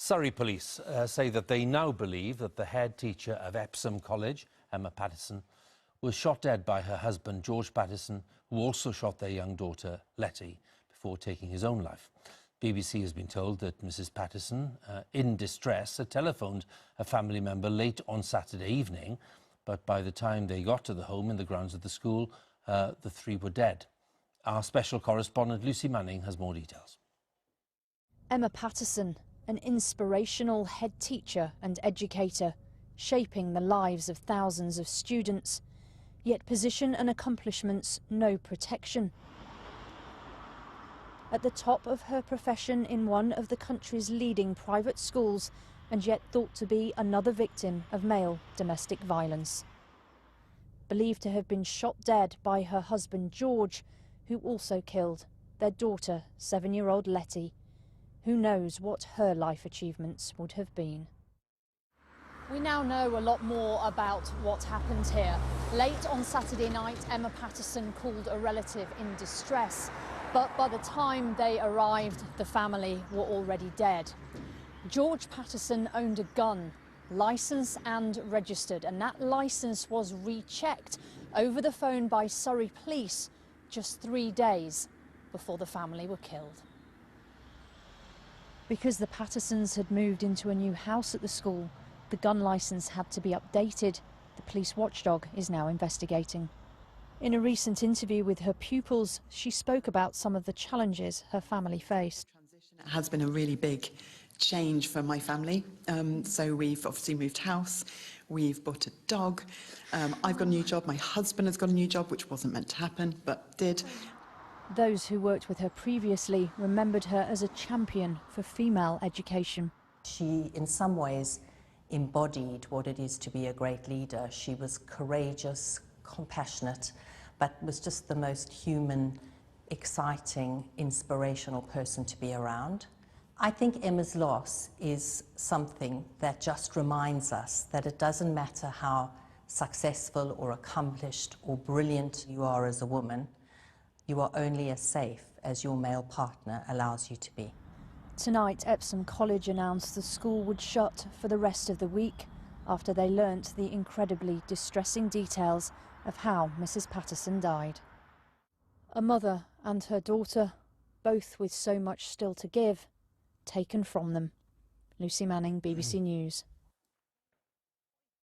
Surrey police say that they now believe that the head teacher of Epsom College, Emma Pattison, was shot dead by her husband, George Pattison, who also shot their young daughter, Letty, before taking his own life. BBC has been told that Mrs Pattison, in distress, had telephoned a family member late on Saturday evening, but by the time they got to the home in the grounds of the school, the three were dead. Our special correspondent, Lucy Manning, has more details. Emma Pattison, an inspirational head teacher and educator, shaping the lives of thousands of students, yet position and accomplishments no protection. At the top of her profession in one of the country's leading private schools, and yet thought to be another victim of male domestic violence. Believed to have been shot dead by her husband George, who also killed their daughter, 7-year-old Letty. Who knows what her life achievements would have been. We now know a lot more about what happened here. Late on Saturday night, Emma Pattison called a relative in distress, but by the time they arrived, the family were already dead. George Pattison owned a gun, licensed and registered, and that licence was rechecked over the phone by Surrey police just 3 days before the family were killed. Because the Pattisons had moved into a new house at the school, the gun licence had to be updated. The police watchdog is now investigating. In a recent interview with her pupils, she spoke about some of the challenges her family faced. It has been a really big change for my family. So we've obviously moved house, we've bought a dog, I've got a new job, my husband has got a new job, which wasn't meant to happen, but did. Those who worked with her previously remembered her as a champion for female education. She, in some ways, embodied what it is to be a great leader. She was courageous, compassionate, but was just the most human, exciting, inspirational person to be around. I think Emma's loss is something that just reminds us that it doesn't matter how successful or accomplished or brilliant you are as a woman, you are only as safe as your male partner allows you to be. Tonight, Epsom College announced the school would shut for the rest of the week after they learnt the incredibly distressing details of how Mrs Pattison died. A mother and her daughter, both with so much still to give, taken from them. Lucy Manning, BBC News.